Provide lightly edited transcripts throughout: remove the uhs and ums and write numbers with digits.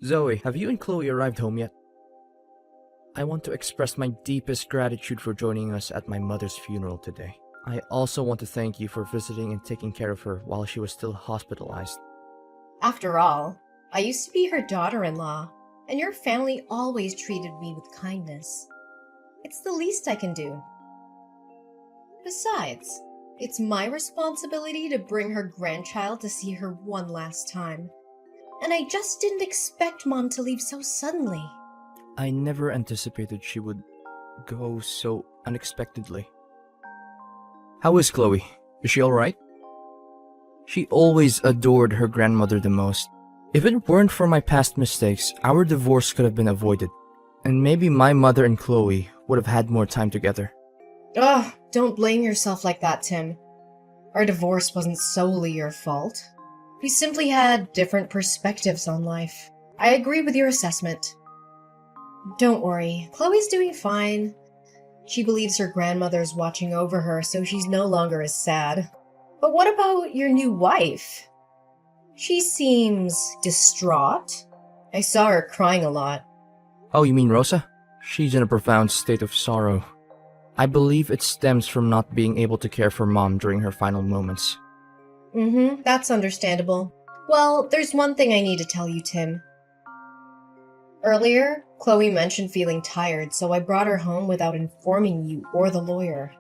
Zoe, have you and Chloe arrived home yet? I want to express my deepest gratitude for joining us at my mother's funeral today. I also want to thank you for visiting and taking care of her while she was still hospitalized. After all, I used to be her daughter-in-law, and your family always treated me with kindness. It's the least I can do. Besides, it's my responsibility to bring her grandchild to see her one last time. And I just didn't expect Mom to leave so suddenly. I never anticipated she would go so unexpectedly. How is Chloe? Is she alright? She always adored her grandmother the most. If it weren't for my past mistakes, our divorce could have been avoided. And maybe my mother and Chloe would have had more time together. Ugh, don't blame yourself like that, Tim. Our divorce wasn't solely your fault. We simply had different perspectives on life. I agree with your assessment. Don't worry, Chloe's doing fine. She believes her grandmother's watching over her, so she's no longer as sad. But what about your new wife? She seems distraught. I saw her crying a lot. Oh, you mean Rosa? She's in a profound state of sorrow. I believe it stems from not being able to care for Mom during her final moments. That's understandable. Well, there's one thing I need to tell you, Tim. Earlier, Chloe mentioned feeling tired, so I brought her home without informing you or the lawyer.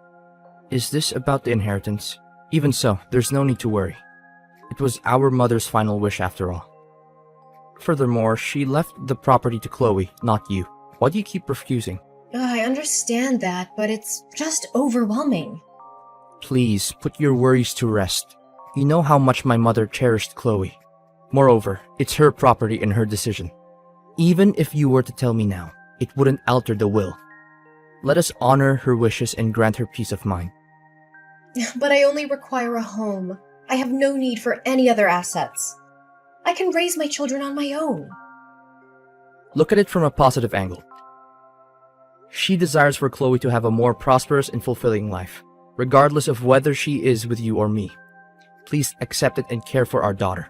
Is this about the inheritance? Even so, there's no need to worry. It was our mother's final wish after all. Furthermore, she left the property to Chloe, not you. Why do you keep refusing? I understand that, but it's just overwhelming. Please, put your worries to rest. You know how much my mother cherished Chloe. Moreover, it's her property and her decision. Even if you were to tell me now, it wouldn't alter the will. Let us honor her wishes and grant her peace of mind. But I only require a home. I have no need for any other assets. I can raise my children on my own. Look at it from a positive angle. She desires for Chloe to have a more prosperous and fulfilling life, regardless of whether she is with you or me. Please accept it and care for our daughter.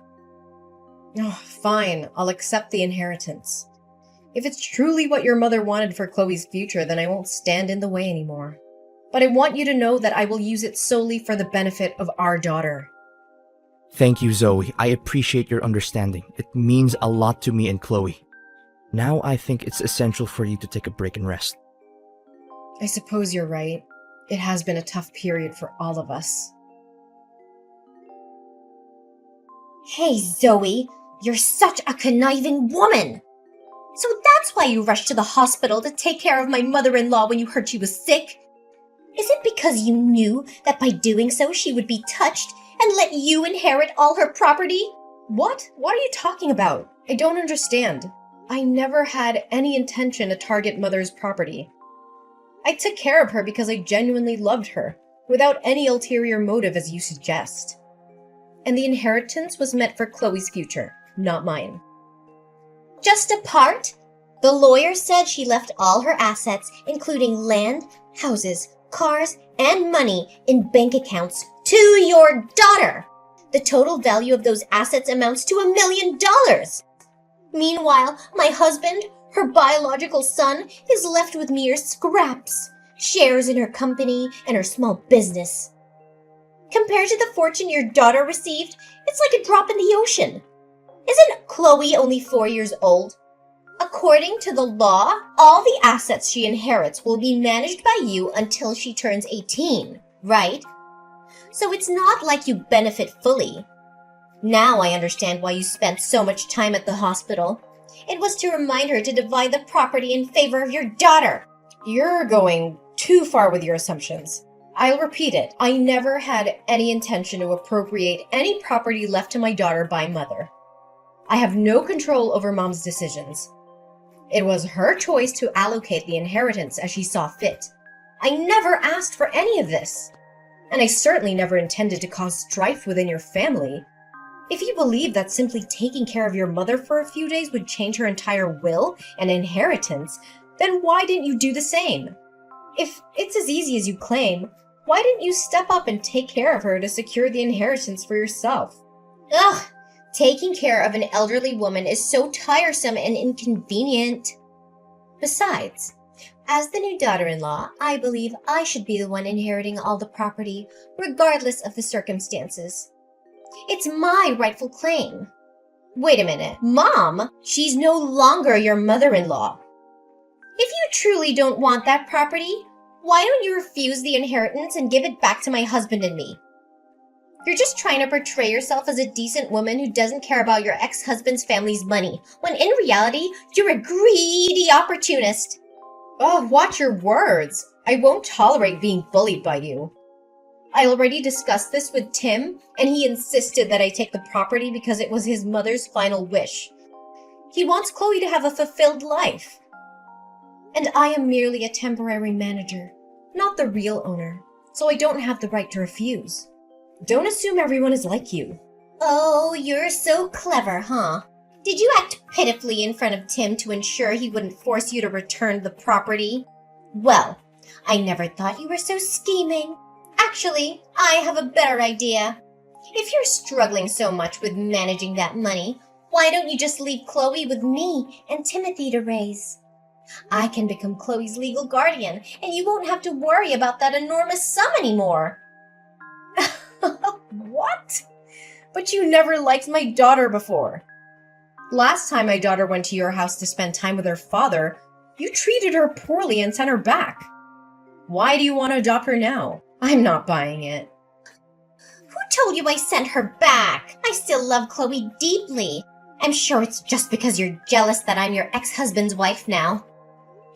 Oh, fine, I'll accept the inheritance. If it's truly what your mother wanted for Chloe's future, then I won't stand in the way anymore. But I want you to know that I will use it solely for the benefit of our daughter. Thank you, Zoe. I appreciate your understanding. It means a lot to me and Chloe. Now I think it's essential for you to take a break and rest. I suppose you're right. It has been a tough period for all of us. Hey, Zoe, you're such a conniving woman! So that's why you rushed to the hospital to take care of my mother-in-law when you heard she was sick? Is it because you knew that by doing so she would be touched and let you inherit all her property? What? What are you talking about? I don't understand. I never had any intention to target Mother's property. I took care of her because I genuinely loved her, without any ulterior motive as you suggest. And the inheritance was meant for Chloe's future, not mine. Just a part? The lawyer said she left all her assets, including land, houses, cars, and money in bank accounts to your daughter. The total value of those assets amounts to $1 million. Meanwhile, my husband, her biological son, is left with mere scraps, shares in her company and her small business. Compared to the fortune your daughter received, it's like a drop in the ocean. Isn't Chloe only 4 years old? According to the law, all the assets she inherits will be managed by you until she turns 18, right? So it's not like you benefit fully. Now I understand why you spent so much time at the hospital. It was to remind her to divide the property in favor of your daughter. You're going too far with your assumptions. I'll repeat it. I never had any intention to appropriate any property left to my daughter by Mother. I have no control over Mom's decisions. It was her choice to allocate the inheritance as she saw fit. I never asked for any of this. And I certainly never intended to cause strife within your family. If you believe that simply taking care of your mother for a few days would change her entire will and inheritance, then why didn't you do the same? If it's as easy as you claim, why didn't you step up and take care of her to secure the inheritance for yourself? Ugh! Taking care of an elderly woman is so tiresome and inconvenient. Besides, as the new daughter-in-law, I believe I should be the one inheriting all the property, regardless of the circumstances. It's my rightful claim. Wait a minute, Mom, she's no longer your mother-in-law. If you truly don't want that property, why don't you refuse the inheritance and give it back to my husband and me? You're just trying to portray yourself as a decent woman who doesn't care about your ex-husband's family's money, when in reality, you're a greedy opportunist. Oh, watch your words. I won't tolerate being bullied by you. I already discussed this with Tim, and he insisted that I take the property because it was his mother's final wish. He wants Chloe to have a fulfilled life. And I am merely a temporary manager, not the real owner, so I don't have the right to refuse. Don't assume everyone is like you. Oh, you're so clever, huh? Did you act pitifully in front of Tim to ensure he wouldn't force you to return the property? Well, I never thought you were so scheming. Actually, I have a better idea. If you're struggling so much with managing that money, why don't you just leave Chloe with me and Timothy to raise? I can become Chloe's legal guardian, and you won't have to worry about that enormous sum anymore. What? But you never liked my daughter before. Last time my daughter went to your house to spend time with her father, you treated her poorly and sent her back. Why do you want to adopt her now? I'm not buying it. Who told you I sent her back? I still love Chloe deeply. I'm sure it's just because you're jealous that I'm your ex-husband's wife now.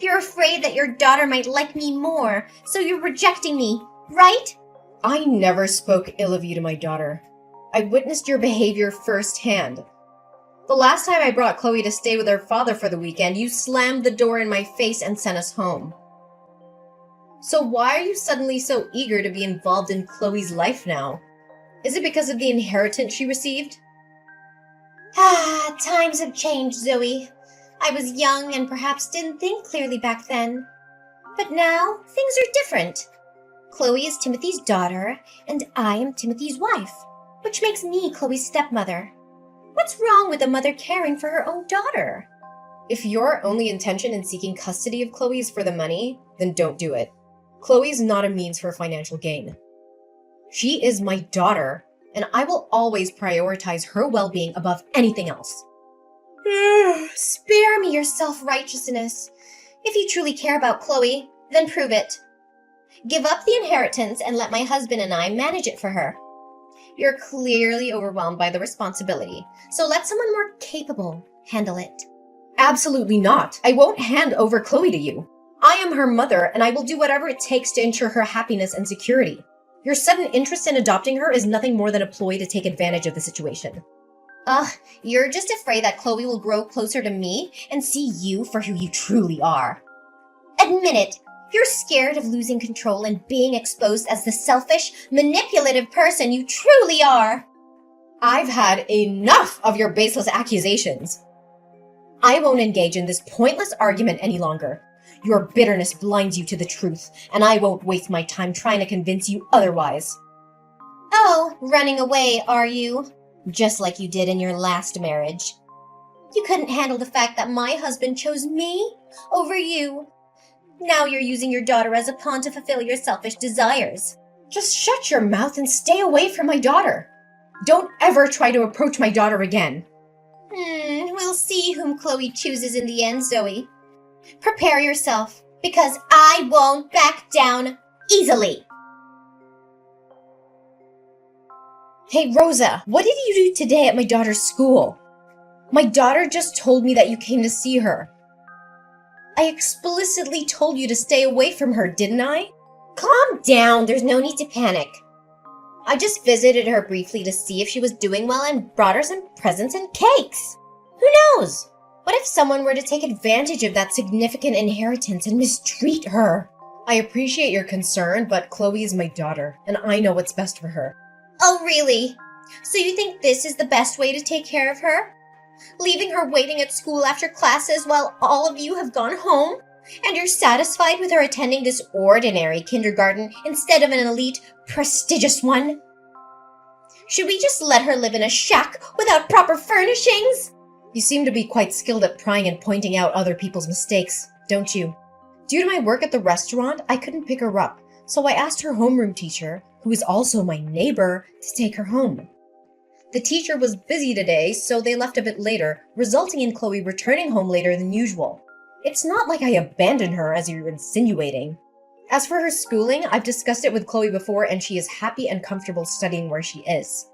You're afraid that your daughter might like me more, so you're rejecting me, right? I never spoke ill of you to my daughter. I witnessed your behavior firsthand. The last time I brought Chloe to stay with her father for the weekend, you slammed the door in my face and sent us home. So why are you suddenly so eager to be involved in Chloe's life now? Is it because of the inheritance she received? Times have changed, Zoe. I was young and perhaps didn't think clearly back then. But now, things are different. Chloe is Timothy's daughter, and I am Timothy's wife, which makes me Chloe's stepmother. What's wrong with a mother caring for her own daughter? If your only intention in seeking custody of Chloe is for the money, then don't do it. Chloe is not a means for financial gain. She is my daughter, and I will always prioritize her well-being above anything else. Spare me your self-righteousness. If you truly care about Chloe, then prove it. Give up the inheritance and let my husband and I manage it for her. You're clearly overwhelmed by the responsibility, so let someone more capable handle it. Absolutely not. I won't hand over Chloe to you. I am her mother, and I will do whatever it takes to ensure her happiness and security. Your sudden interest in adopting her is nothing more than a ploy to take advantage of the situation. You're just afraid that Chloe will grow closer to me and see you for who you truly are. Admit it. You're scared of losing control and being exposed as the selfish, manipulative person you truly are. I've had enough of your baseless accusations. I won't engage in this pointless argument any longer. Your bitterness blinds you to the truth, and I won't waste my time trying to convince you otherwise. Oh, running away, are you? Just like you did in your last marriage. You couldn't handle the fact that my husband chose me over you. Now you're using your daughter as a pawn to fulfill your selfish desires. Just shut your mouth and stay away from my daughter. Don't ever try to approach my daughter again. We'll see whom Chloe chooses in the end, Zoe. Prepare yourself, because I won't back down easily. Hey, Rosa, what did you do today at my daughter's school? My daughter just told me that you came to see her. I explicitly told you to stay away from her, didn't I? Calm down, there's no need to panic. I just visited her briefly to see if she was doing well and brought her some presents and cakes. Who knows? What if someone were to take advantage of that significant inheritance and mistreat her? I appreciate your concern, but Chloe is my daughter, and I know what's best for her. Oh, really? So you think this is the best way to take care of her? Leaving her waiting at school after classes while all of you have gone home? And you're satisfied with her attending this ordinary kindergarten instead of an elite, prestigious one? Should we just let her live in a shack without proper furnishings? You seem to be quite skilled at prying and pointing out other people's mistakes, don't you? Due to my work at the restaurant, I couldn't pick her up, so I asked her homeroom teacher, who is also my neighbor, to take her home. The teacher was busy today, so they left a bit later, resulting in Chloe returning home later than usual. It's not like I abandoned her, as you're insinuating. As for her schooling, I've discussed it with Chloe before, and she is happy and comfortable studying where she is.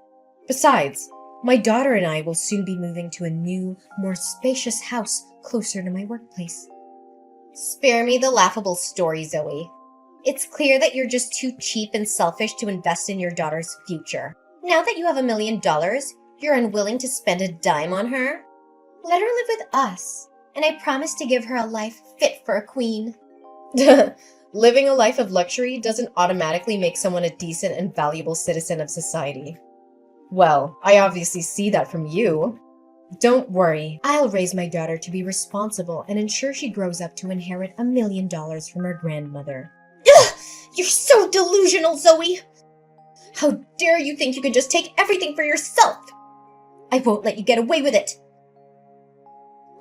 Besides, my daughter and I will soon be moving to a new, more spacious house closer to my workplace. Spare me the laughable story, Zoe. It's clear that you're just too cheap and selfish to invest in your daughter's future. Now that you have $1 million, you're unwilling to spend a dime on her? Let her live with us, and I promise to give her a life fit for a queen. Living a life of luxury doesn't automatically make someone a decent and valuable citizen of society. Well, I obviously see that from you. Don't worry, I'll raise my daughter to be responsible and ensure she grows up to inherit $1 million from her grandmother. Ugh! You're so delusional, Zoe! How dare you think you can just take everything for yourself? I won't let you get away with it.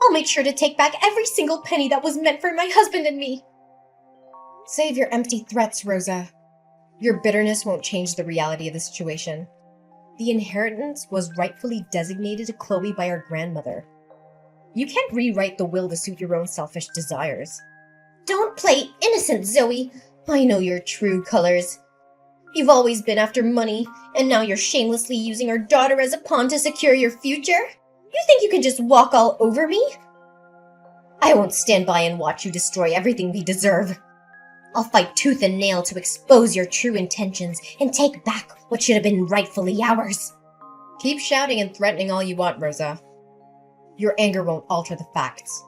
I'll make sure to take back every single penny that was meant for my husband and me. Save your empty threats, Rosa. Your bitterness won't change the reality of the situation. The inheritance was rightfully designated to Chloe by her grandmother. You can't rewrite the will to suit your own selfish desires. Don't play innocent, Zoe. I know your true colors. You've always been after money, and now you're shamelessly using our daughter as a pawn to secure your future? You think you can just walk all over me? I won't stand by and watch you destroy everything we deserve. I'll fight tooth and nail to expose your true intentions and take back what should have been rightfully ours. Keep shouting and threatening all you want, Rosa. Your anger won't alter the facts.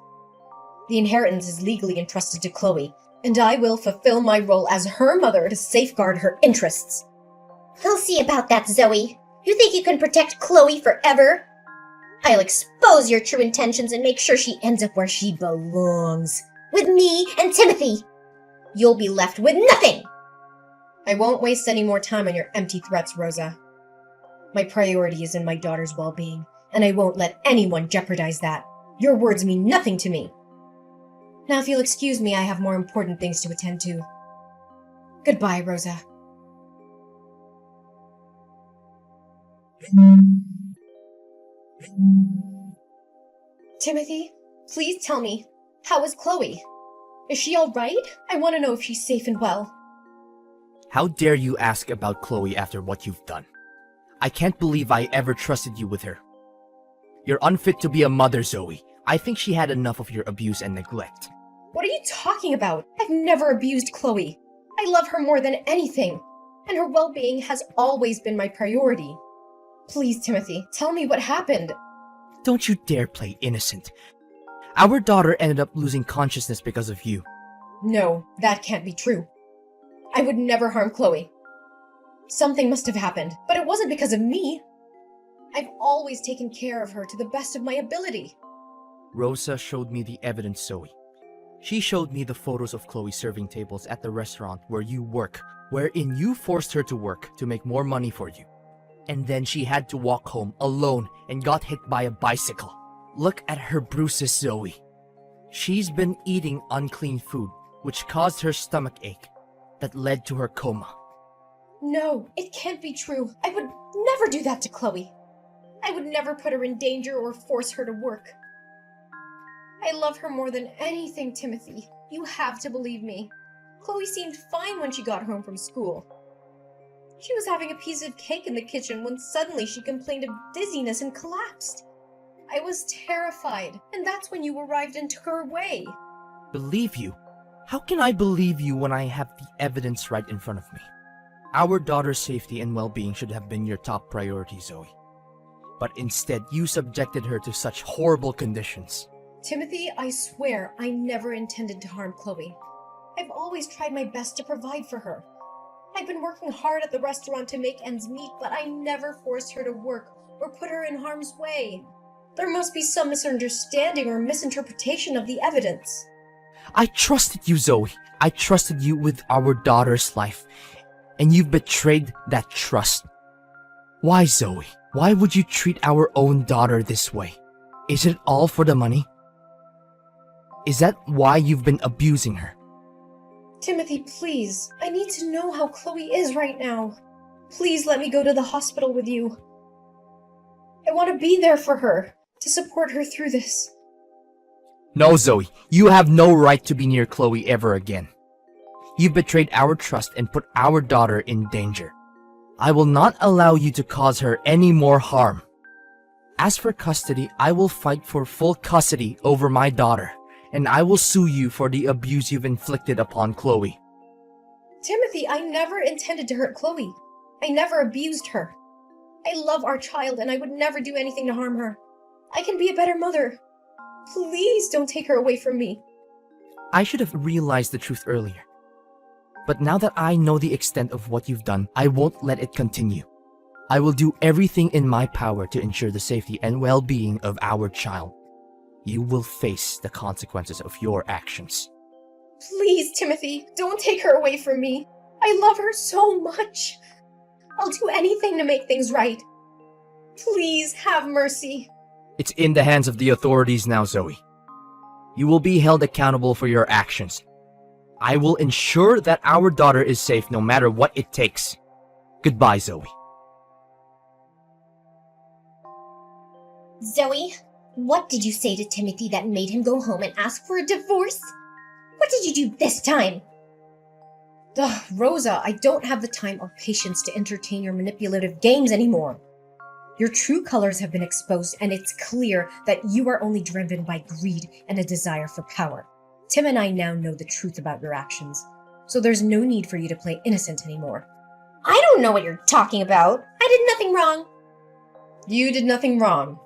The inheritance is legally entrusted to Chloe, and I will fulfill my role as her mother to safeguard her interests. I'll see about that, Zoe. You think you can protect Chloe forever? I'll expose your true intentions and make sure she ends up where she belongs. With me and Timothy. You'll be left with nothing! I won't waste any more time on your empty threats, Rosa. My priority is in my daughter's well-being, and I won't let anyone jeopardize that. Your words mean nothing to me. Now, if you'll excuse me, I have more important things to attend to. Goodbye, Rosa. Timothy, please tell me, how is Chloe? Is she all right? I want to know if she's safe and well. How dare you ask about Chloe after what you've done? I can't believe I ever trusted you with her. You're unfit to be a mother, Zoe. I think she had enough of your abuse and neglect. What are you talking about? I've never abused Chloe. I love her more than anything, and her well-being has always been my priority. Please, Timothy, tell me what happened. Don't you dare play innocent. Our daughter ended up losing consciousness because of you. No, that can't be true. I would never harm Chloe. Something must have happened, but it wasn't because of me. I've always taken care of her to the best of my ability. Rosa showed me the evidence, Zoe. She showed me the photos of Chloe serving tables at the restaurant where you work, wherein you forced her to work to make more money for you. And then she had to walk home alone and got hit by a bicycle. Look at her bruises, Zoe. She's been eating unclean food, which caused her stomach ache that led to her coma. No, it can't be true. I would never do that to Chloe. I would never put her in danger or force her to work. I love her more than anything, Timothy. You have to believe me. Chloe seemed fine when she got home from school. She was having a piece of cake in the kitchen when suddenly she complained of dizziness and collapsed. I was terrified, and that's when you arrived and took her away. Believe you? How can I believe you when I have the evidence right in front of me? Our daughter's safety and well-being should have been your top priority, Zoe. But instead, you subjected her to such horrible conditions. Timothy, I swear I never intended to harm Chloe. I've always tried my best to provide for her. I've been working hard at the restaurant to make ends meet, but I never forced her to work or put her in harm's way. There must be some misunderstanding or misinterpretation of the evidence. I trusted you, Zoe. I trusted you with our daughter's life, and you've betrayed that trust. Why, Zoe? Why would you treat our own daughter this way? Is it all for the money? Is that why you've been abusing her? Timothy, please. I need to know how Chloe is right now. Please let me go to the hospital with you. I want to be there for her, to support her through this. No, Zoe, you have no right to be near Chloe ever again. You've betrayed our trust and put our daughter in danger. I will not allow you to cause her any more harm. As for custody, I will fight for full custody over my daughter, and I will sue you for the abuse you've inflicted upon Chloe. Timothy, I never intended to hurt Chloe. I never abused her. I love our child and I would never do anything to harm her. I can be a better mother. Please don't take her away from me. I should have realized the truth earlier. But now that I know the extent of what you've done, I won't let it continue. I will do everything in my power to ensure the safety and well-being of our child. You will face the consequences of your actions. Please, Timothy, don't take her away from me. I love her so much. I'll do anything to make things right. Please have mercy. It's in the hands of the authorities now, Zoe. You will be held accountable for your actions. I will ensure that our daughter is safe no matter what it takes. Goodbye, Zoe. Zoe, what did you say to Timothy that made him go home and ask for a divorce? What did you do this time? Ugh, Rosa, I don't have the time or patience to entertain your manipulative games anymore. Your true colors have been exposed, and it's clear that you are only driven by greed and a desire for power. Tim and I now know the truth about your actions, so there's no need for you to play innocent anymore. I don't know what you're talking about. I did nothing wrong. You did nothing wrong.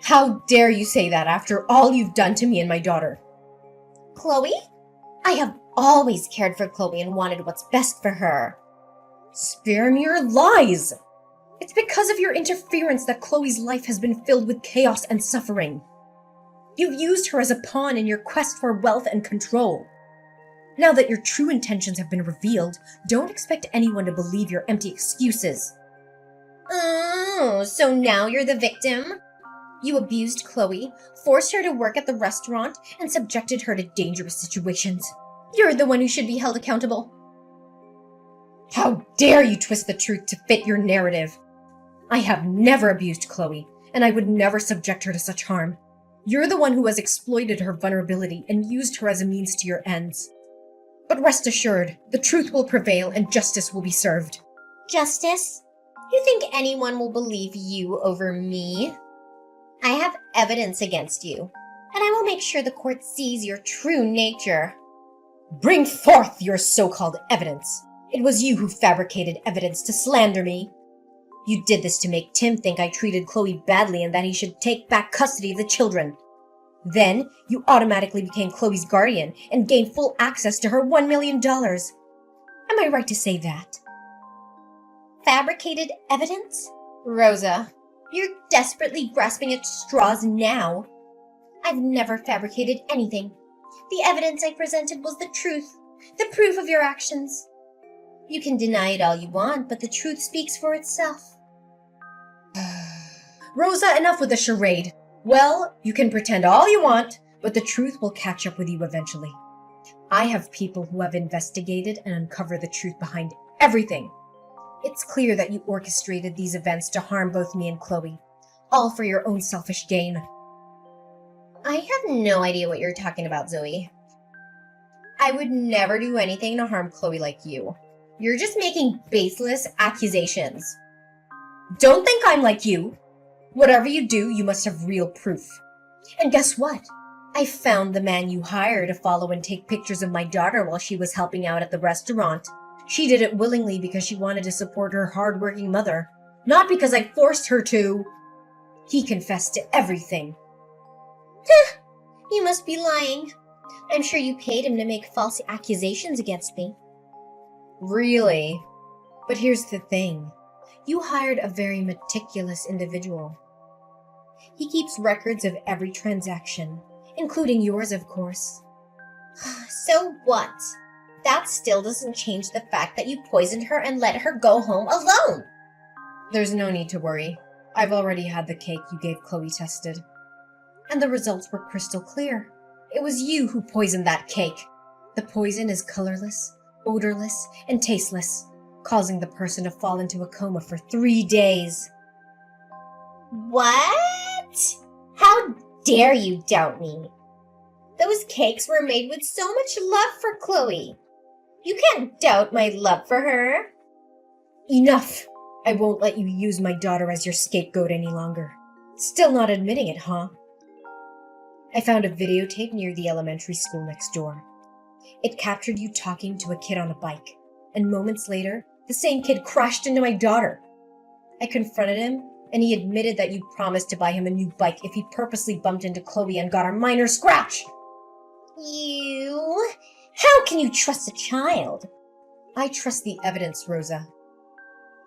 How dare you say that after all you've done to me and my daughter? Chloe? I have always cared for Chloe and wanted what's best for her. Spare me your lies! It's because of your interference that Chloe's life has been filled with chaos and suffering. You've used her as a pawn in your quest for wealth and control. Now that your true intentions have been revealed, don't expect anyone to believe your empty excuses. Oh, so now you're the victim? You abused Chloe, forced her to work at the restaurant, and subjected her to dangerous situations. You're the one who should be held accountable. How dare you twist the truth to fit your narrative? I have never abused Chloe, and I would never subject her to such harm. You're the one who has exploited her vulnerability and used her as a means to your ends. But rest assured, the truth will prevail and justice will be served. Justice? You think anyone will believe you over me? I have evidence against you, and I will make sure the court sees your true nature. Bring forth your so-called evidence. It was you who fabricated evidence to slander me. You did this to make Tim think I treated Chloe badly and that he should take back custody of the children. Then, you automatically became Chloe's guardian and gained full access to her $1 million. Am I right to say that? Fabricated evidence? Rosa, you're desperately grasping at straws now. I've never fabricated anything. The evidence I presented was the truth, the proof of your actions. You can deny it all you want, but the truth speaks for itself. Rosa, enough with the charade. Well, you can pretend all you want, but the truth will catch up with you eventually. I have people who have investigated and uncovered the truth behind everything. It's clear that you orchestrated these events to harm both me and Chloe, all for your own selfish gain. I have no idea what you're talking about, Zoe. I would never do anything to harm Chloe like you. You're just making baseless accusations. Don't think I'm like you. Whatever you do, you must have real proof. And guess what? I found the man you hired to follow and take pictures of my daughter while she was helping out at the restaurant. She did it willingly because she wanted to support her hard-working mother, not because I forced her to. He confessed to everything. You must be lying. I'm sure you paid him to make false accusations against me. Really? But here's the thing. You hired a very meticulous individual. He keeps records of every transaction, including yours, of course. So what? That still doesn't change the fact that you poisoned her and let her go home alone. There's no need to worry. I've already had the cake you gave Chloe tested. And the results were crystal clear. It was you who poisoned that cake. The poison is colorless, odorless, and tasteless, causing the person to fall into a coma for 3 days. What? How dare you doubt me? Those cakes were made with so much love for Chloe. You can't doubt my love for her. Enough! I won't let you use my daughter as your scapegoat any longer. Still not admitting it, huh? I found a videotape near the elementary school next door. It captured you talking to a kid on a bike, and moments later, the same kid crashed into my daughter. I confronted him, and he admitted that you promised to buy him a new bike if he purposely bumped into Chloe and got a minor scratch. You? How can you trust a child? I trust the evidence, Rosa.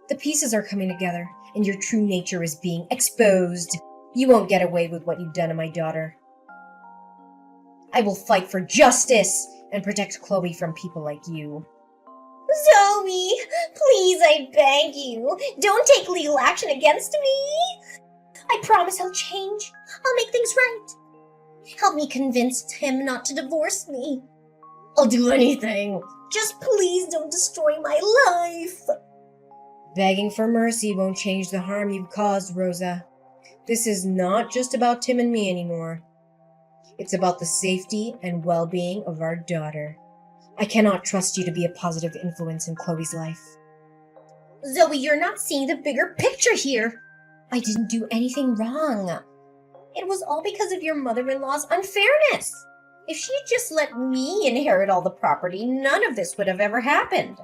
The pieces are coming together, and your true nature is being exposed. You won't get away with what you've done to my daughter. I will fight for justice and protect Chloe from people like you. Zoe, please, I beg you, don't take legal action against me. I promise I'll change. I'll make things right. Help me convince Tim not to divorce me. I'll do anything. Just please don't destroy my life. Begging for mercy won't change the harm you've caused, Rosa. This is not just about Tim and me anymore. It's about the safety and well-being of our daughter. I cannot trust you to be a positive influence in Chloe's life. Zoe, you're not seeing the bigger picture here. I didn't do anything wrong. It was all because of your mother-in-law's unfairness. If she had just let me inherit all the property, none of this would have ever happened.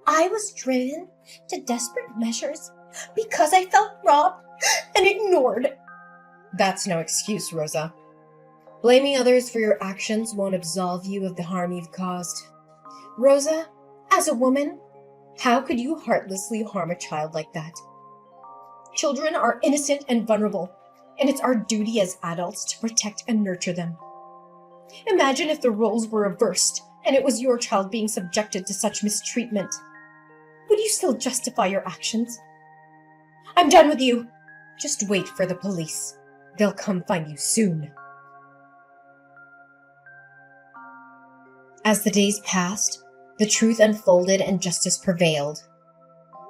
I was driven to desperate measures because I felt robbed and ignored. That's no excuse, Rosa. Blaming others for your actions won't absolve you of the harm you've caused. Rosa, as a woman, how could you heartlessly harm a child like that? Children are innocent and vulnerable, and it's our duty as adults to protect and nurture them. Imagine if the roles were reversed and it was your child being subjected to such mistreatment. Would you still justify your actions? I'm done with you. Just wait for the police. They'll come find you soon. As the days passed, the truth unfolded and justice prevailed.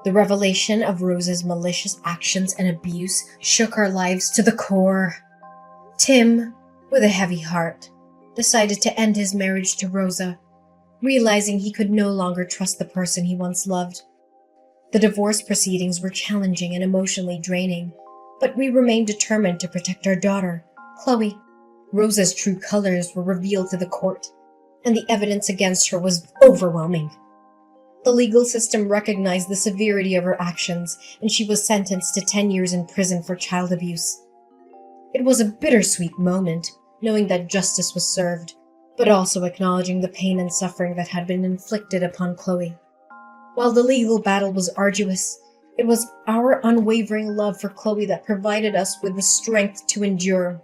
The revelation of Rosa's malicious actions and abuse shook our lives to the core. Tim, with a heavy heart, decided to end his marriage to Rosa, realizing he could no longer trust the person he once loved. The divorce proceedings were challenging and emotionally draining, but we remained determined to protect our daughter, Chloe. Rosa's true colors were revealed to the court, and the evidence against her was overwhelming. The legal system recognized the severity of her actions, and she was sentenced to 10 years in prison for child abuse. It was a bittersweet moment, knowing that justice was served, but also acknowledging the pain and suffering that had been inflicted upon Chloe. While the legal battle was arduous, it was our unwavering love for Chloe that provided us with the strength to endure.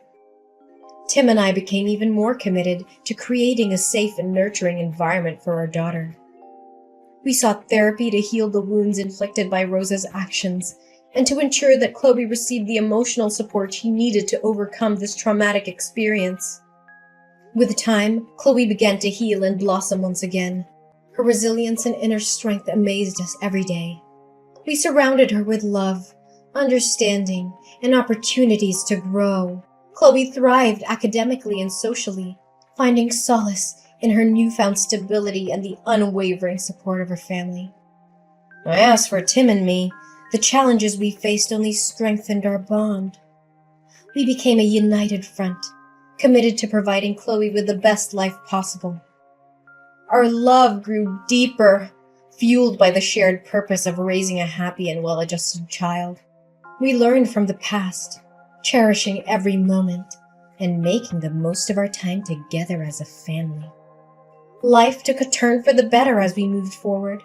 Tim and I became even more committed to creating a safe and nurturing environment for our daughter. We sought therapy to heal the wounds inflicted by Rosa's actions and to ensure that Chloe received the emotional support she needed to overcome this traumatic experience. With time, Chloe began to heal and blossom once again. Her resilience and inner strength amazed us every day. We surrounded her with love, understanding, and opportunities to grow. Chloe thrived academically and socially, finding solace in her newfound stability and the unwavering support of her family. As for Tim and me, the challenges we faced only strengthened our bond. We became a united front, committed to providing Chloe with the best life possible. Our love grew deeper, fueled by the shared purpose of raising a happy and well-adjusted child. We learned from the past, cherishing every moment and making the most of our time together as a family. Life took a turn for the better as we moved forward.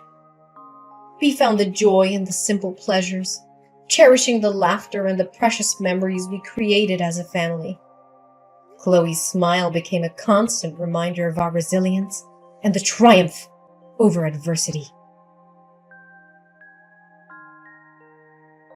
We found the joy in the simple pleasures, cherishing the laughter and the precious memories we created as a family. Chloe's smile became a constant reminder of our resilience and the triumph over adversity.